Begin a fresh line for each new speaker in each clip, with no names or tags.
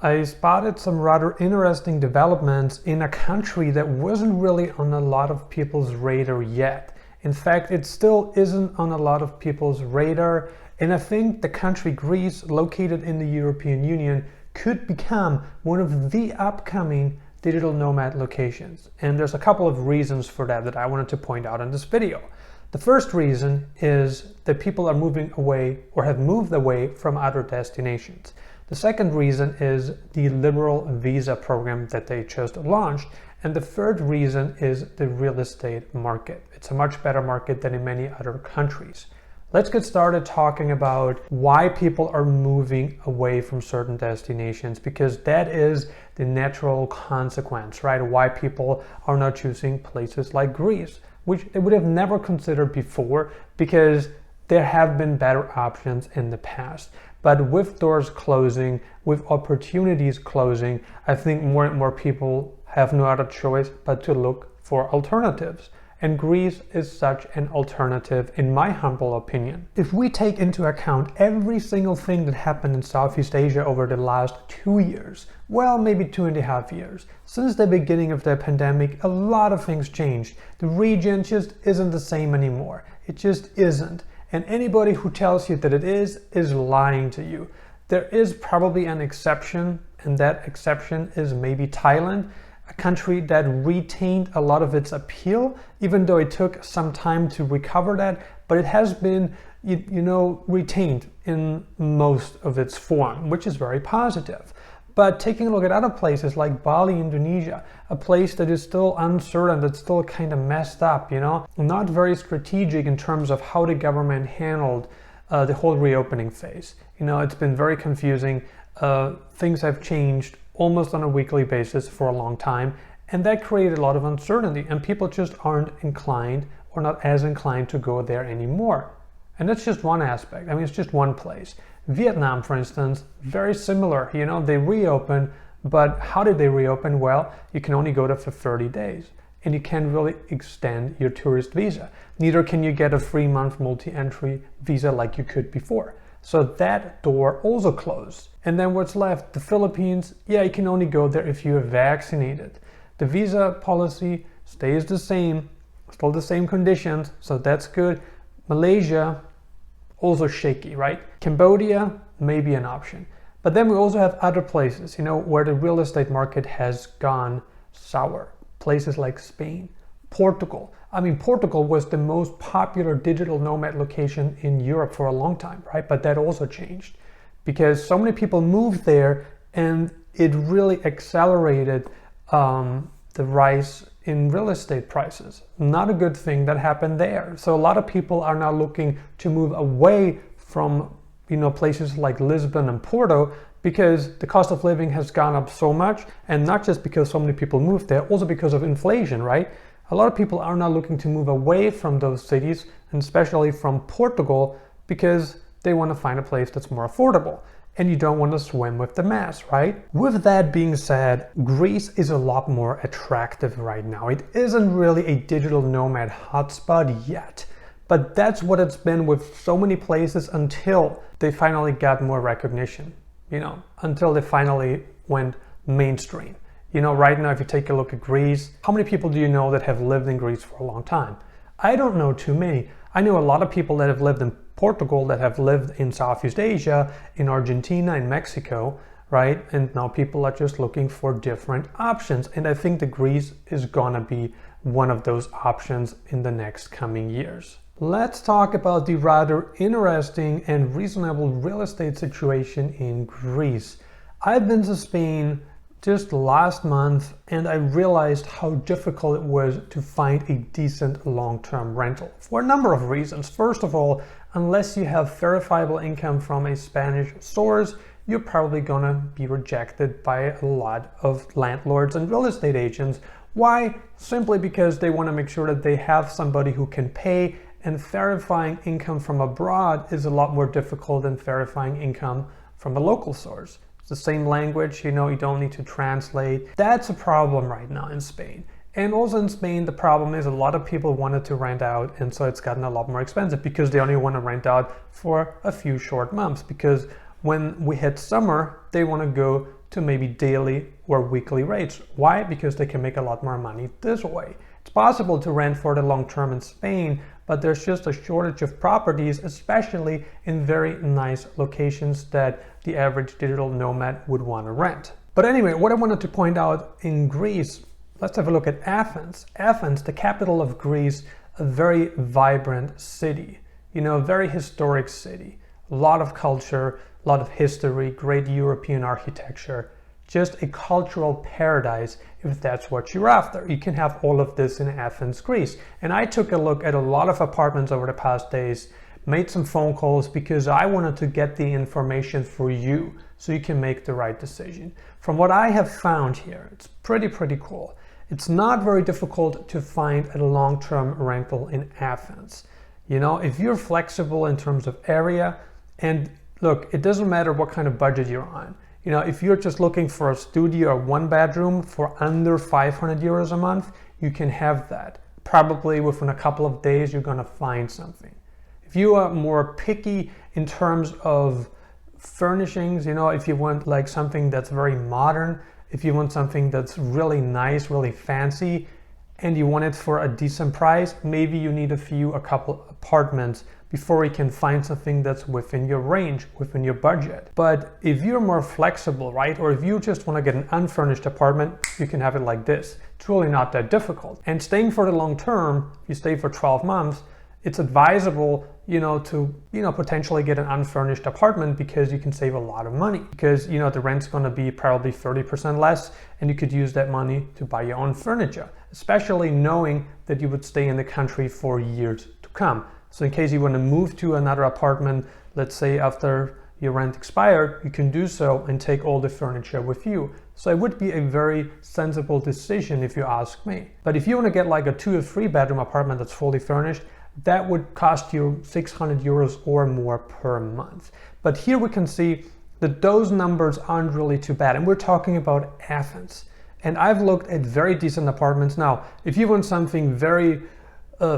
I spotted some rather interesting developments in a country that wasn't really on a lot of people's radar yet. In fact, it still isn't on a lot of people's radar, and I think the country Greece, located in the European Union, could become one of the upcoming digital nomad locations. And there's a couple of reasons for that I wanted to point out in this video. The first reason is that people are moving away or have moved away from other destinations. The second reason is the liberal visa program that they just launched. And the third reason is the real estate market. It's a much better market than in many other countries. Let's get started talking about why people are moving away from certain destinations, because that is the natural consequence, right? Why people are not choosing places like Greece, which they would have never considered before because there have been better options in the past. But with doors closing, with opportunities closing, I think more and more people have no other choice but to look for alternatives. And Greece is such an alternative, in my humble opinion. If we take into account every single thing that happened in Southeast Asia over the last 2 years, well, maybe 2.5 years, since the beginning of the pandemic, a lot of things changed. The region just isn't the same anymore. It just isn't. And anybody who tells you that it is lying to you. There is probably an exception, and that exception is maybe Thailand, a country that retained a lot of its appeal, even though it took some time to recover that, but it has been, retained in most of its form, which is very positive. But taking a look at other places like Bali, Indonesia, a place that is still uncertain, that's still kind of messed up, not very strategic in terms of how the government handled the whole reopening phase. It's been very confusing. Things have changed almost on a weekly basis for a long time, and that created a lot of uncertainty, and people just aren't inclined or not as inclined to go there anymore. And that's just one aspect. It's just one place. Vietnam, for instance, very similar. They reopened, but how did they reopen? Well, you can only go there for 30 days, and you can't really extend your tourist visa. Neither can you get a 3-month multi-entry visa like you could before. So that door also closed. And then what's left? The Philippines, you can only go there if you are vaccinated. The visa policy stays the same, still the same conditions, so that's good. Malaysia, also shaky, right? Cambodia, maybe an option. But then we also have other places, where the real estate market has gone sour. Places like Spain, Portugal. Portugal was the most popular digital nomad location in Europe for a long time, right? But that also changed because so many people moved there, and it really accelerated the rise in real estate prices. Not a good thing that happened there. So a lot of people are now looking to move away from, places like Lisbon and Porto, because the cost of living has gone up so much, and not just because so many people moved there, also because of inflation, right? A lot of people are now looking to move away from those cities, and especially from Portugal, because they want to find a place that's more affordable. And you don't want to swim with the mass, right? With that being said, Greece is a lot more attractive right now. It isn't really a digital nomad hotspot yet, but that's what it's been with so many places until they finally got more recognition, until they finally went mainstream. Right now, if you take a look at Greece, how many people do you know that have lived in Greece for a long time? I don't know too many. I know a lot of people that have lived in Portugal, that have lived in Southeast Asia, in Argentina, in Mexico, right? And now people are just looking for different options. And I think that Greece is gonna be one of those options in the next coming years. Let's talk about the rather interesting and reasonable real estate situation in Greece. I've been to Spain just last month, and I realized how difficult it was to find a decent long-term rental for a number of reasons. First of all, unless you have verifiable income from a Spanish source, you're probably gonna be rejected by a lot of landlords and real estate agents. Why? Simply because they want to make sure that they have somebody who can pay, and verifying income from abroad is a lot more difficult than verifying income from a local source. The same language, you don't need to translate. That's a problem right now in Spain. And also in Spain, the problem is a lot of people wanted to rent out, and so it's gotten a lot more expensive because they only want to rent out for a few short months, because when we hit summer, they want to go to maybe daily or weekly rates. Why? Because they can make a lot more money this way. It's possible to rent for the long term in Spain, but there's just a shortage of properties, especially in very nice locations that the average digital nomad would want to rent. But anyway, what I wanted to point out in Greece, let's have a look at Athens. Athens, the capital of Greece, a very vibrant city, a very historic city. A lot of culture, a lot of history, great European architecture, just a cultural paradise if that's what you're after. You can have all of this in Athens, Greece. And I took a look at a lot of apartments over the past days, made some phone calls because I wanted to get the information for you so you can make the right decision. From what I have found here, it's pretty cool. It's not very difficult to find a long-term rental in Athens. If you're flexible in terms of area, and look, it doesn't matter what kind of budget you're on. If you're just looking for a studio or one bedroom for under 500 euros a month, you can have that. Probably within a couple of days, you're gonna find something. If you are more picky in terms of furnishings, if you want like something that's very modern, if you want something that's really nice, really fancy, and you want it for a decent price, maybe you need a couple apartments before you can find something that's within your range, within your budget. But if you're more flexible, right? Or if you just want to get an unfurnished apartment, you can have it like this. It's really not that difficult. And staying for the long term, if you stay for 12 months, it's advisable, to, potentially get an unfurnished apartment because you can save a lot of money. Because, the rent's gonna be probably 30% less, and you could use that money to buy your own furniture, especially knowing that you would stay in the country for years to come. So in case you want to move to another apartment, let's say after your rent expired, you can do so and take all the furniture with you. So it would be a very sensible decision if you ask me. But if you want to get like a 2 or 3 bedroom apartment that's fully furnished, that would cost you 600 euros or more per month. But here we can see that those numbers aren't really too bad. And we're talking about Athens. And I've looked at very decent apartments. Now, if you want something very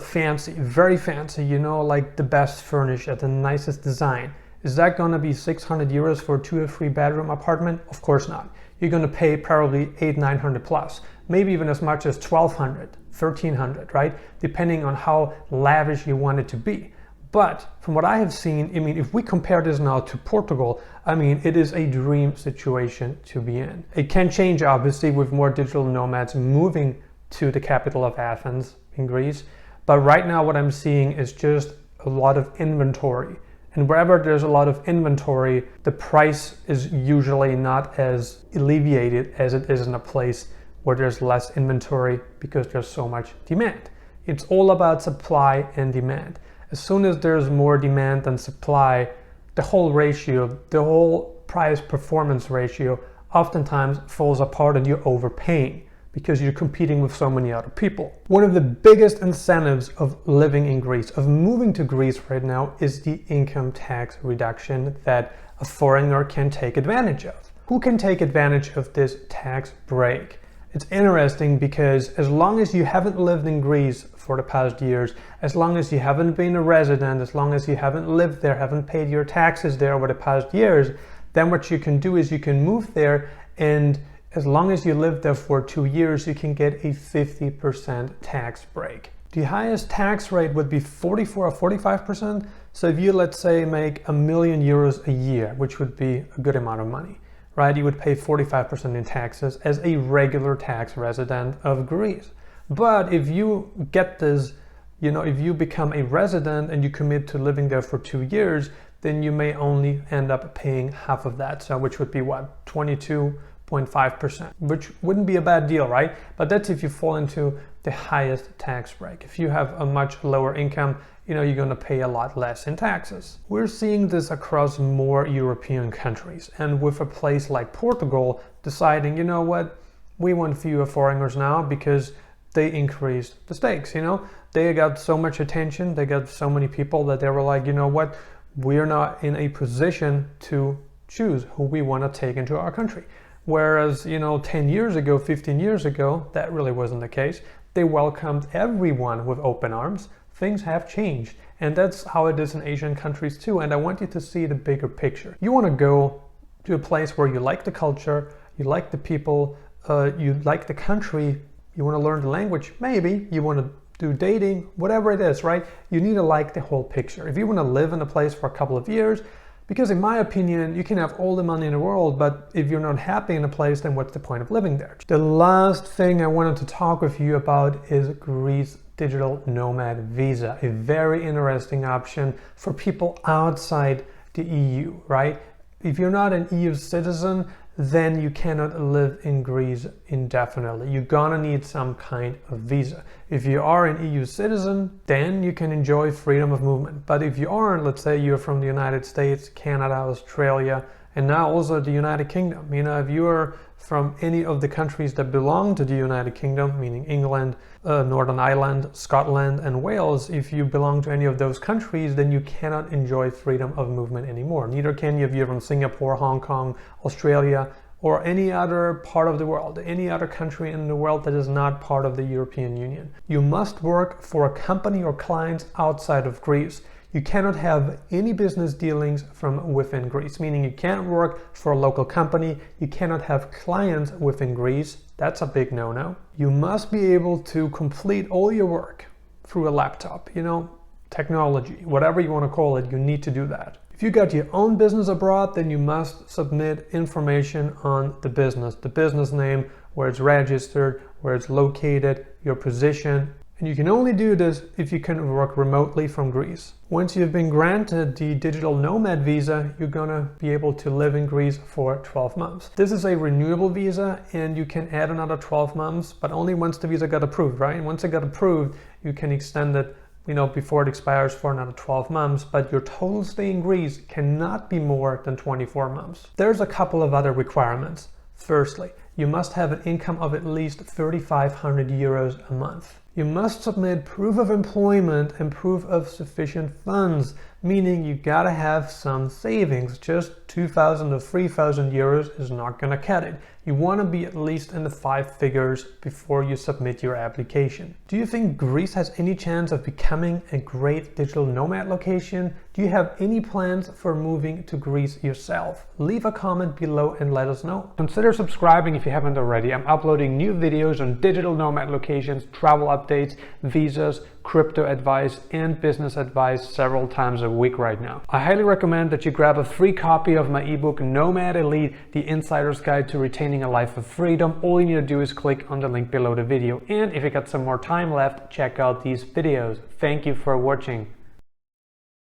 fancy, like the best furnished at the nicest design, is that going to be 600 euros for a 2 or 3 bedroom apartment? Of course not. You're going to pay probably 800-900 plus, maybe even as much as 1200, 1300, right? Depending on how lavish you want it to be. But from what I have seen, if we compare this now to Portugal, it is a dream situation to be in. It can change obviously with more digital nomads moving to the capital of Athens in Greece. But right now what I'm seeing is just a lot of inventory. And wherever there's a lot of inventory, the price is usually not as alleviated as it is in a place where there's less inventory because there's so much demand. It's all about supply and demand. As soon as there's more demand than supply, the whole ratio, the whole price performance ratio oftentimes falls apart and you're overpaying because you're competing with so many other people. One of the biggest incentives of living in Greece, of moving to Greece right now, is the income tax reduction that a foreigner can take advantage of. Who can take advantage of this tax break? It's interesting because as long as you haven't lived in Greece for the past years, as long as you haven't been a resident, as long as you haven't lived there, haven't paid your taxes there over the past years, then what you can do is you can move there, and as long as you live there for 2 years, you can get a 50% tax break. The highest tax rate would be 44 or 45%. So if you, let's say, make €1 million a year, which would be a good amount of money, right? You would pay 45% in taxes as a regular tax resident of Greece. But if you get this, if you become a resident and you commit to living there for 2 years, then you may only end up paying half of that. So which would be what? 22.5%, which wouldn't be a bad deal, right? But that's if you fall into the highest tax break. If you have a much lower income, you're going to pay a lot less in taxes. We're seeing this across more European countries, and with a place like Portugal deciding, what, we want fewer foreigners now because they increased the stakes. They got so much attention, they got so many people that they were like, what, we're not in a position to choose who we want to take into our country. Whereas, 10 years ago, 15 years ago, that really wasn't the case. They welcomed everyone with open arms. Things have changed, and that's how it is in Asian countries too. And I want you to see the bigger picture. You want to go to a place where you like the culture, you like the people, you like the country, you want to learn the language, maybe you want to do dating, whatever it is, right? You need to like the whole picture. If you want to live in a place for a couple of years, because in my opinion, you can have all the money in the world, but if you're not happy in a place, then what's the point of living there? The last thing I wanted to talk with you about is Greece digital nomad visa, a very interesting option for people outside the EU, right? If you're not an EU citizen, then you cannot live in Greece indefinitely. You're gonna need some kind of visa. If you are an EU citizen, then you can enjoy freedom of movement. But if you aren't, let's say you're from the United States, Canada, Australia, and now also the United Kingdom. If you are from any of the countries that belong to the United Kingdom, meaning England, Northern Ireland, Scotland, and Wales, if you belong to any of those countries, then you cannot enjoy freedom of movement anymore. Neither can you if you're from Singapore, Hong Kong, Australia, or any other part of the world, any other country in the world that is not part of the European Union. You must work for a company or clients outside of Greece. You cannot have any business dealings from within Greece, meaning you can't work for a local company, you cannot have clients within Greece. That's a big no-no. You must be able to complete all your work through a laptop, technology, whatever you want to call it, you need to do that. If you got your own business abroad, then you must submit information on the business name, where it's registered, where it's located, your position. And you can only do this if you can work remotely from Greece. Once you've been granted the digital nomad visa, you're gonna be able to live in Greece for 12 months. This is a renewable visa and you can add another 12 months, but only once the visa got approved, right? Once it got approved, you can extend it before it expires for another 12 months, but your total stay in Greece cannot be more than 24 months. There's a couple of other requirements. Firstly, you must have an income of at least 3,500 euros a month. You must submit proof of employment and proof of sufficient funds, meaning you gotta have some savings. Just 2,000 or 3,000 euros is not gonna cut it. You wanna be at least in the 5 figures before you submit your application. Do you think Greece has any chance of becoming a great digital nomad location? Do you have any plans for moving to Greece yourself? Leave a comment below and let us know. Consider subscribing if you haven't already. I'm uploading new videos on digital nomad locations, travel updates, visas, crypto advice, and business advice several times a week right now. I highly recommend that you grab a free copy of my ebook Nomad Elite, the Insider's Guide to Retaining a Life of Freedom. All you need to do is click on the link below the video. And if you got some more time left, check out these videos. Thank you for watching.